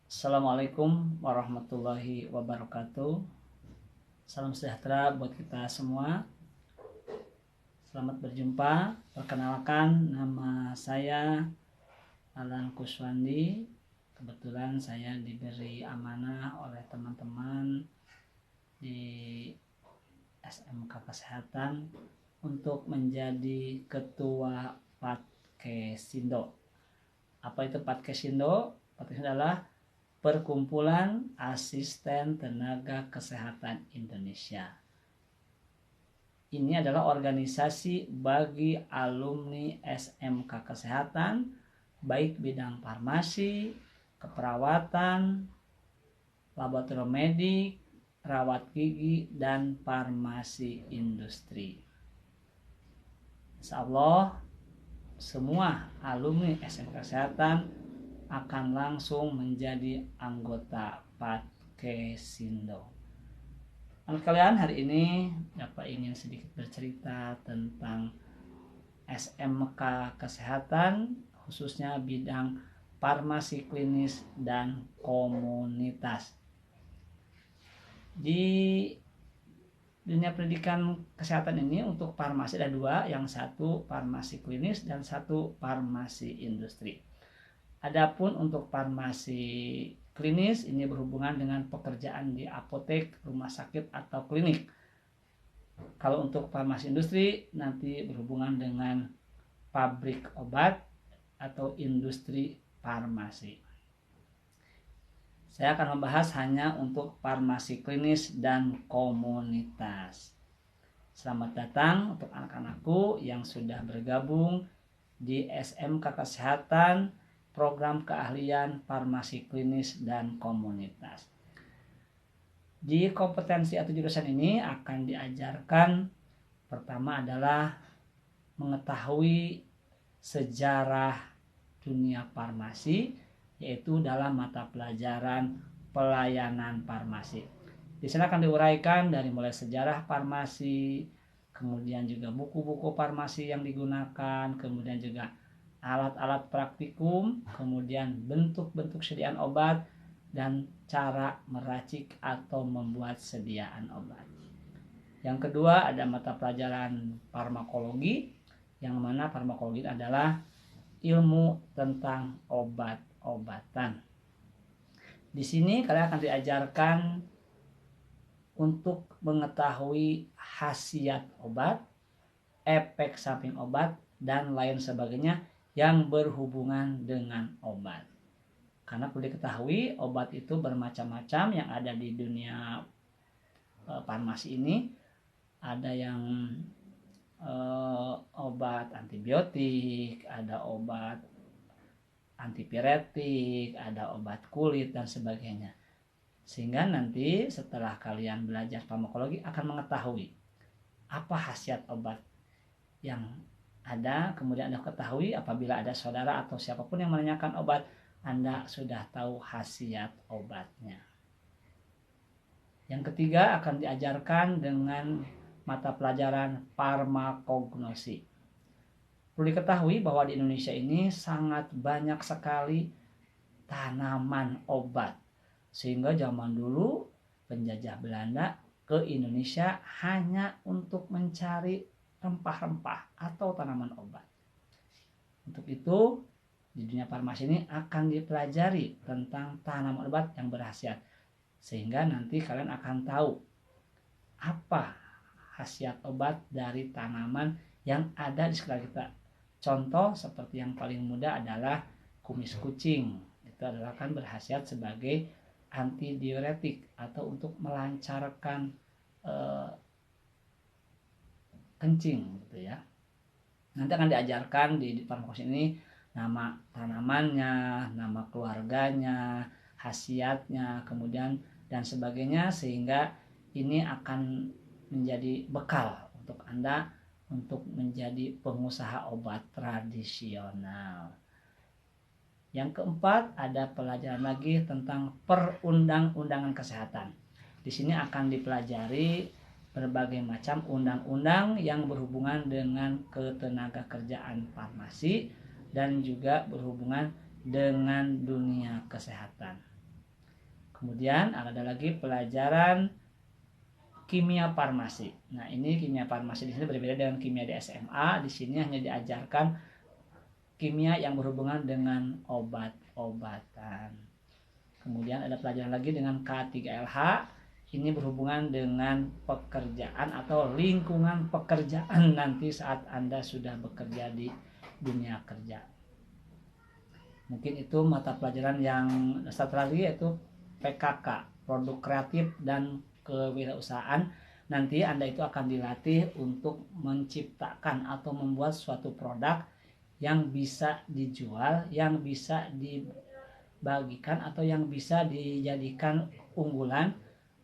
Assalamualaikum warahmatullahi wabarakatuh. Salam sejahtera buat kita semua. Selamat berjumpa. Perkenalkan, nama saya Alan Kuswandi. Kebetulan saya diberi amanah oleh teman-teman di SMK Kesehatan untuk menjadi ketua Patkesindo. Apa itu Patkesindo? Patkesindo adalah Perkumpulan Asisten Tenaga Kesehatan Indonesia. Ini adalah organisasi bagi alumni SMK Kesehatan, baik bidang farmasi, keperawatan, laboratorium medik, rawat gigi, dan farmasi industri. Insya Allah, semua alumni SMK Kesehatan akan langsung menjadi anggota Patkesindo. Anak kalian, hari ini Bapak ingin sedikit bercerita tentang SMK Kesehatan, khususnya bidang farmasi klinis dan komunitas. Di dunia pendidikan kesehatan ini untuk farmasi ada dua, yang satu farmasi klinis dan satu farmasi industri. Adapun untuk farmasi klinis ini berhubungan dengan pekerjaan di apotek, rumah sakit atau klinik. Kalau untuk farmasi industri nanti berhubungan dengan pabrik obat atau industri farmasi. Saya akan membahas hanya untuk farmasi klinis dan komunitas. Selamat datang untuk anak-anakku yang sudah bergabung di SMK Kesehatan Program Keahlian Farmasi Klinis dan Komunitas. Di kompetensi atau jurusan ini akan diajarkan, pertama adalah mengetahui sejarah dunia farmasi, yaitu dalam mata pelajaran pelayanan farmasi. Di sana akan diuraikan dari mulai sejarah farmasi, kemudian juga buku-buku farmasi yang digunakan, kemudian juga alat-alat praktikum, kemudian bentuk-bentuk sediaan obat, dan cara meracik atau membuat sediaan obat. Yang kedua ada mata pelajaran farmakologi, yang mana farmakologi adalah ilmu tentang obat-obatan. Di sini kalian akan diajarkan untuk mengetahui khasiat obat, efek samping obat, dan lain sebagainya yang berhubungan dengan obat. Karena perlu diketahui obat itu bermacam-macam yang ada di dunia farmasi ini. Ada yang obat antibiotik, ada obat antipiretik, ada obat kulit dan sebagainya. Sehingga nanti setelah kalian belajar farmakologi akan mengetahui apa khasiat obat yang ada, kemudian Anda ketahui apabila ada saudara atau siapapun yang menanyakan obat, Anda sudah tahu khasiat obatnya. Yang ketiga akan diajarkan dengan mata pelajaran farmakognosi. Perlu diketahui bahwa di Indonesia ini sangat banyak sekali tanaman obat, sehingga zaman dulu penjajah Belanda ke Indonesia hanya untuk mencari rempah-rempah atau tanaman obat. Untuk itu di dunia farmasi ini akan dipelajari tentang tanaman obat yang berkhasiat, sehingga nanti kalian akan tahu apa khasiat obat dari tanaman yang ada di sekitar kita. Contoh seperti yang paling mudah adalah kumis kucing. Itu adalah kan berkhasiat sebagai antidiuretik atau untuk melancarkan kencing gitu ya. Nanti akan diajarkan di farmakologi ini nama tanamannya, nama keluarganya, khasiatnya, kemudian dan sebagainya, sehingga ini akan menjadi bekal untuk Anda untuk menjadi pengusaha obat tradisional. Yang keempat ada pelajaran lagi tentang perundang-undangan kesehatan. Di sini akan dipelajari berbagai macam undang-undang yang berhubungan dengan ketenagakerjaan farmasi dan juga berhubungan dengan dunia kesehatan. Kemudian ada lagi pelajaran kimia farmasi. Nah, ini kimia farmasi di sini berbeda dengan kimia di SMA. Di sini hanya diajarkan kimia yang berhubungan dengan obat-obatan. Kemudian ada pelajaran lagi dengan K3LH. Ini berhubungan dengan pekerjaan atau lingkungan pekerjaan nanti saat Anda sudah bekerja di dunia kerja. Mungkin itu mata pelajaran yang satu lagi yaitu PKK, produk kreatif dan kewirausahaan. Nanti Anda itu akan dilatih untuk menciptakan atau membuat suatu produk yang bisa dijual, yang bisa dibagikan atau yang bisa dijadikan unggulan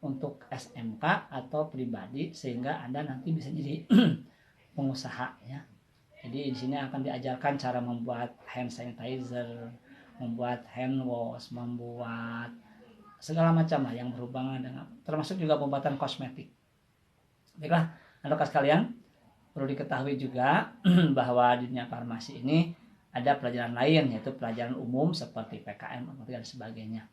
untuk SMK atau pribadi sehingga Anda nanti bisa jadi pengusaha ya. Jadi di sini akan diajarkan cara membuat hand sanitizer, membuat hand wash, membuat segala macam lah yang berhubungan dengan, termasuk juga pembuatan kosmetik. Baiklah, anak-anak sekalian, perlu diketahui juga bahwa di dunia farmasi ini ada pelajaran lain, yaitu pelajaran umum seperti PKM dan sebagainya.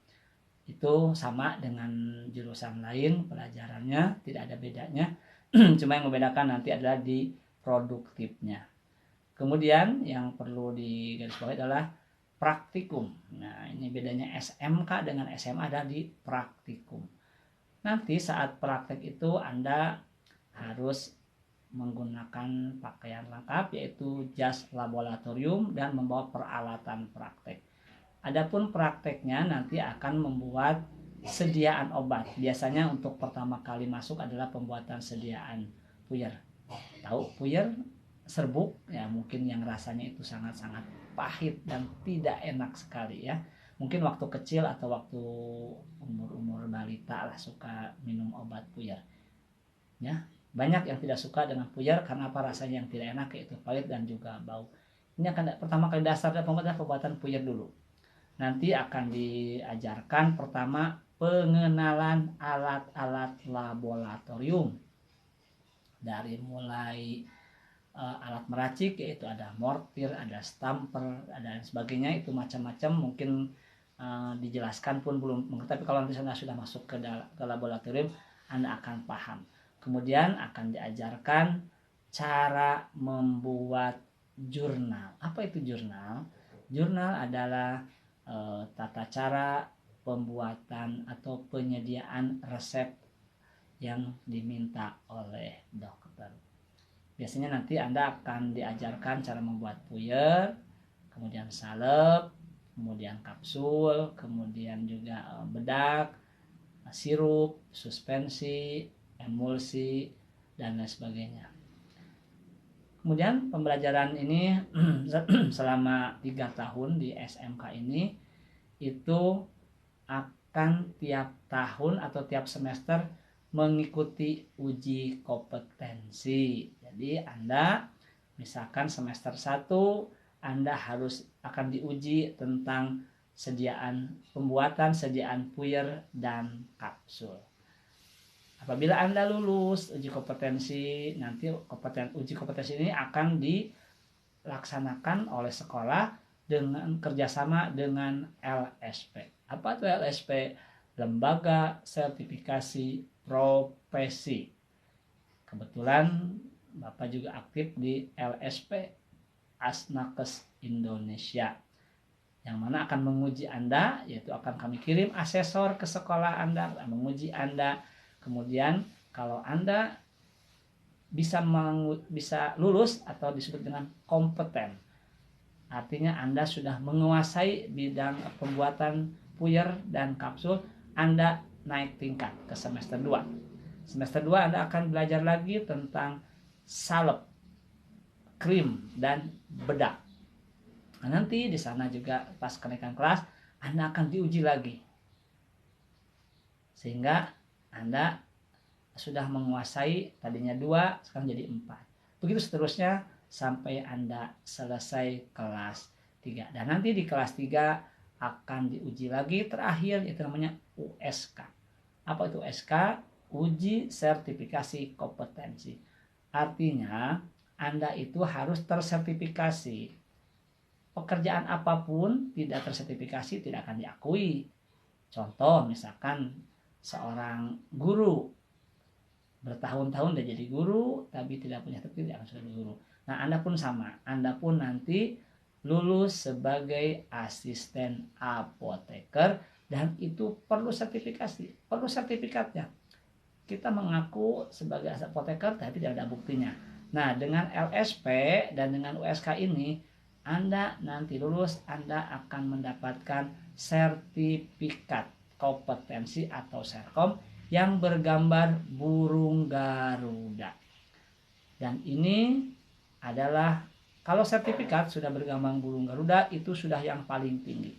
Itu sama dengan jurusan lain, pelajarannya tidak ada bedanya. Cuma yang membedakan nanti adalah di produktifnya. Kemudian yang perlu digarisbawahi adalah praktikum. Nah, ini bedanya SMK dengan SMA ada di praktikum. Nanti saat praktek itu Anda harus menggunakan pakaian lengkap yaitu jas laboratorium dan membawa peralatan praktek. Adapun prakteknya nanti akan membuat sediaan obat. Biasanya untuk pertama kali masuk adalah pembuatan sediaan puyer. Tahu puyer? Serbuk ya, mungkin yang rasanya itu sangat-sangat pahit dan tidak enak sekali ya. Mungkin waktu kecil atau waktu umur-umur balita lah suka minum obat puyer ya. Banyak yang tidak suka dengan puyer karena apa, rasanya yang tidak enak yaitu pahit dan juga bau. Ini akan pertama kali dasar pembuatan puyer dulu. Nanti akan diajarkan pertama pengenalan alat-alat laboratorium, dari mulai alat meracik yaitu ada mortir, ada stamper, ada sebagainya, itu macam-macam mungkin dijelaskan pun belum mengerti, tapi kalau nanti Anda sudah masuk ke laboratorium Anda akan paham. Kemudian akan diajarkan cara membuat jurnal. Apa itu jurnal? Jurnal adalah tata cara pembuatan atau penyediaan resep yang diminta oleh dokter. Biasanya nanti Anda akan diajarkan cara membuat puyer, kemudian salep, kemudian kapsul, kemudian juga bedak, sirup, suspensi, emulsi, dan lain sebagainya. Kemudian pembelajaran ini selama 3 tahun di SMK ini itu akan tiap tahun atau tiap semester mengikuti uji kompetensi. Jadi Anda misalkan semester 1 Anda harus akan diuji tentang pembuatan sediaan puyer dan kapsul. Apabila Anda lulus uji kompetensi, nanti uji kompetensi ini akan dilaksanakan oleh sekolah dengan kerjasama dengan LSP. Apa itu LSP? Lembaga Sertifikasi Profesi. Kebetulan Bapak juga aktif di LSP Asnakes Indonesia, yang mana akan menguji Anda, yaitu akan kami kirim asesor ke sekolah Anda, menguji Anda. Kemudian kalau Anda bisa lulus atau disebut dengan kompeten, artinya Anda sudah menguasai bidang pembuatan puyer dan kapsul, Anda naik tingkat ke semester 2. Semester 2 Anda akan belajar lagi tentang salep, krim, dan bedak. Nah, nanti di sana juga pas kenaikan kelas Anda akan diuji lagi, sehingga Anda sudah menguasai, tadinya 2 sekarang jadi 4. Begitu seterusnya sampai Anda selesai kelas 3. Dan nanti di kelas 3 akan diuji lagi terakhir, itu namanya USK. Apa itu USK? Uji sertifikasi kompetensi. Artinya Anda itu harus tersertifikasi. Pekerjaan apapun tidak tersertifikasi tidak akan diakui. Contoh misalkan seorang guru bertahun-tahun dia jadi guru tapi tidak punya sertifikat, dia akan sudah guru. Nah, Anda pun sama. Anda pun nanti lulus sebagai asisten apoteker dan itu perlu sertifikasi, perlu sertifikatnya. Kita mengaku sebagai asisten apoteker tapi tidak ada buktinya. Nah, dengan LSP dan dengan USK ini Anda nanti lulus, Anda akan mendapatkan sertifikat kompetensi atau serkom yang bergambar burung Garuda. Dan ini adalah, kalau sertifikat sudah bergambar burung Garuda itu sudah yang paling tinggi.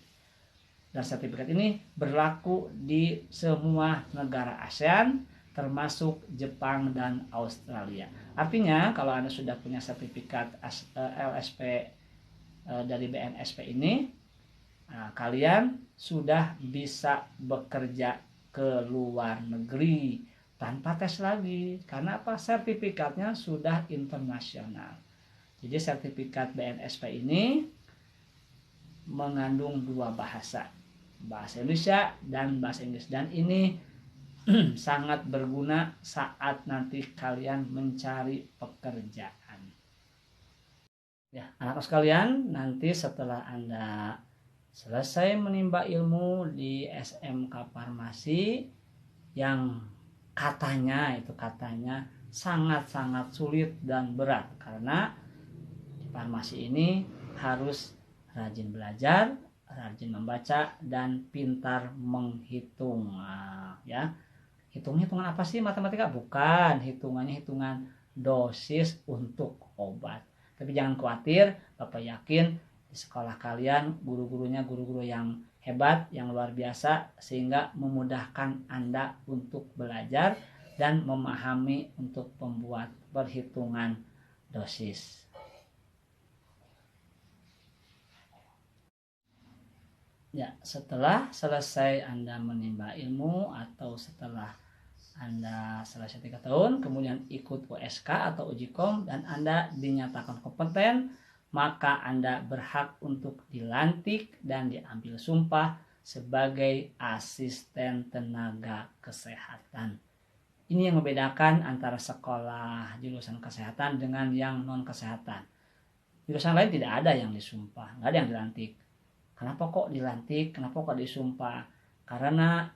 Dan sertifikat ini berlaku di semua negara ASEAN termasuk Jepang dan Australia. Artinya kalau Anda sudah punya sertifikat LSP dari BNSP ini, kalian sudah bisa bekerja ke luar negeri tanpa tes lagi. Karena apa? Sertifikatnya sudah internasional. Jadi sertifikat BNSP ini mengandung dua bahasa Indonesia dan bahasa Inggris, dan ini sangat berguna saat nanti kalian mencari pekerjaan. Ya, anak-anak sekalian, nanti setelah Anda selesai menimba ilmu di SMK Farmasi yang katanya sangat-sangat sulit dan berat, karena farmasi ini harus rajin belajar, rajin membaca, dan pintar menghitung. Ya, hitungan apa sih matematika? Bukan, hitungannya hitungan dosis untuk obat. Tapi jangan khawatir, Bapak yakin di sekolah kalian guru-gurunya guru-guru yang hebat, yang luar biasa, sehingga memudahkan Anda untuk belajar dan memahami untuk membuat perhitungan dosis. Ya, setelah selesai Anda menimba ilmu atau setelah Anda selesai 3 tahun, kemudian ikut USK atau uji kom dan Anda dinyatakan kompeten, maka Anda berhak untuk dilantik dan diambil sumpah sebagai asisten tenaga kesehatan. Ini yang membedakan antara sekolah jurusan kesehatan dengan yang non kesehatan. Jurusan lain tidak ada yang disumpah, nggak ada yang dilantik. Kenapa kok dilantik? Kenapa kok disumpah? Karena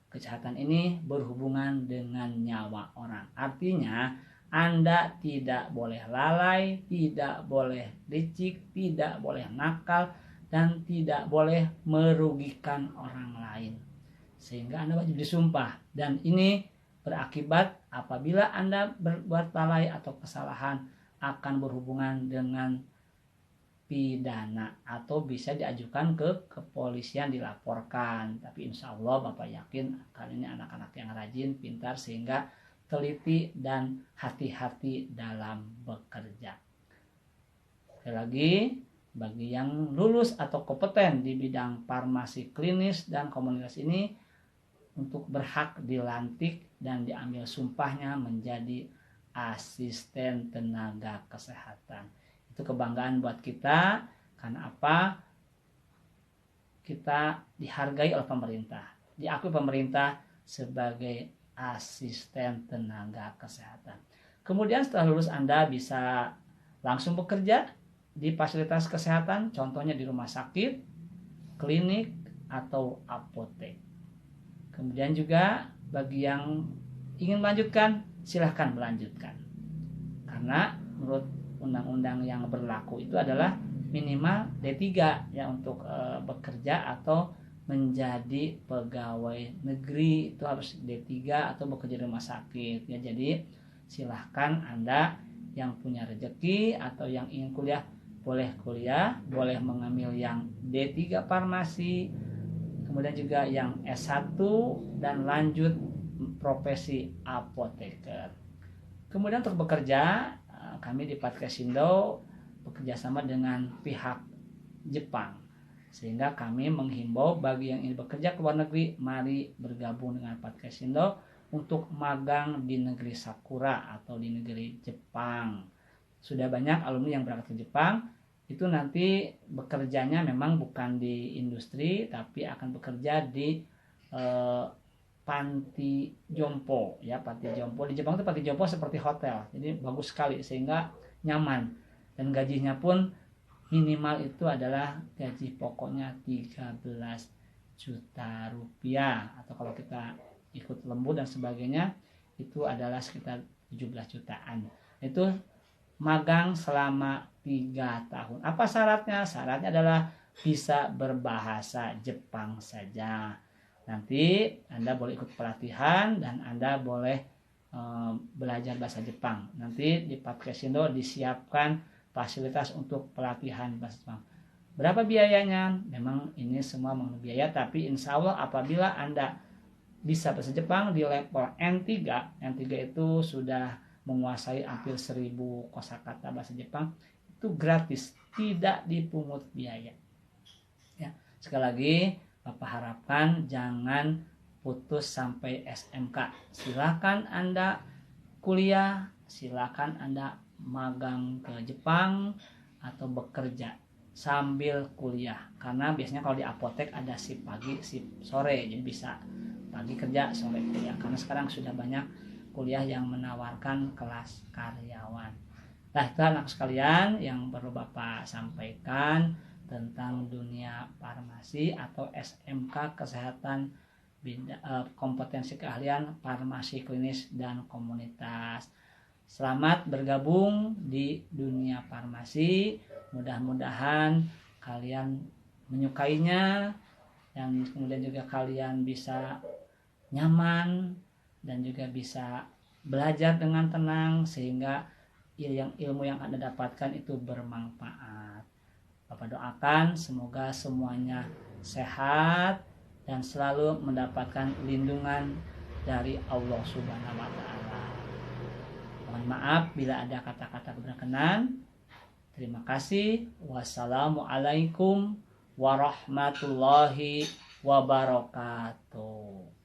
kesehatan ini berhubungan dengan nyawa orang. Artinya Anda tidak boleh lalai, tidak boleh licik, tidak boleh nakal, dan tidak boleh merugikan orang lain. Sehingga Anda wajib disumpah. Dan ini berakibat apabila Anda berbuat lalai atau kesalahan akan berhubungan dengan pidana atau bisa diajukan ke kepolisian, dilaporkan. Tapi insya Allah Bapak yakin kalian ini anak-anak yang rajin, pintar, sehingga teliti dan hati-hati dalam bekerja. Sekali lagi, bagi yang lulus atau kompeten di bidang farmasi klinis dan komunitas ini, untuk berhak dilantik dan diambil sumpahnya menjadi asisten tenaga kesehatan. Itu kebanggaan buat kita. Karena apa? Kita dihargai oleh pemerintah, diakui pemerintah sebagai asisten tenaga kesehatan. Kemudian setelah lulus Anda bisa langsung bekerja di fasilitas kesehatan, contohnya di rumah sakit, klinik, atau apotek. Kemudian juga bagi yang ingin melanjutkan, silahkan melanjutkan. Karena menurut undang-undang yang berlaku itu adalah minimal D3 ya untuk bekerja atau menjadi pegawai negeri, itu harus D3 atau bekerja di rumah sakit ya. Jadi silahkan Anda yang punya rezeki atau yang ingin kuliah, boleh mengambil yang D3 farmasi, kemudian juga yang S1 dan lanjut profesi apoteker. Kemudian untuk bekerja, kami di Patkesindo bekerjasama dengan pihak Jepang, sehingga kami menghimbau bagi yang ingin bekerja ke luar negeri, mari bergabung dengan Patkesindo untuk magang di negeri Sakura atau di negeri Jepang. Sudah banyak alumni yang berangkat ke Jepang, itu nanti bekerjanya memang bukan di industri, tapi akan bekerja di eh, panti jompo ya. Panti jompo di Jepang itu panti jompo seperti hotel, jadi bagus sekali sehingga nyaman, dan gajinya pun minimal itu adalah gaji pokoknya 13 juta rupiah, atau kalau kita ikut lembur dan sebagainya itu adalah sekitar 17 jutaan. Itu magang selama 3 tahun. Apa syaratnya? Syaratnya adalah bisa berbahasa Jepang saja. Nanti Anda boleh ikut pelatihan dan Anda boleh belajar bahasa Jepang. Nanti di Papkesindo disiapkan fasilitas untuk pelatihan bahasa Jepang. Berapa biayanya? Memang ini semua mengenai biaya, tapi insya Allah apabila Anda bisa bahasa Jepang di level N3, N3 itu sudah menguasai hampir 1000 kosakata bahasa Jepang, itu gratis, tidak dipungut biaya. Ya, sekali lagi Bapak harapkan jangan putus sampai SMK. Silakan Anda kuliah, silakan Anda magang ke Jepang atau bekerja sambil kuliah, karena biasanya kalau di apotek ada shift pagi, shift sore, jadi bisa pagi kerja, sore kuliah, karena sekarang sudah banyak kuliah yang menawarkan kelas karyawan. Nah, itu anak sekalian yang perlu Bapak sampaikan tentang dunia farmasi atau SMK kesehatan kompetensi keahlian farmasi klinis dan komunitas. Selamat bergabung di dunia farmasi. Mudah-mudahan kalian menyukainya, dan kemudian juga kalian bisa nyaman dan juga bisa belajar dengan tenang sehingga ilmu yang Anda dapatkan itu bermanfaat. Bapak doakan semoga semuanya sehat dan selalu mendapatkan lindungan dari Allah Subhanahu wa taala. Mohon maaf bila ada kata-kata berkenan. Terima kasih. Wassalamualaikum warahmatullahi wabarakatuh.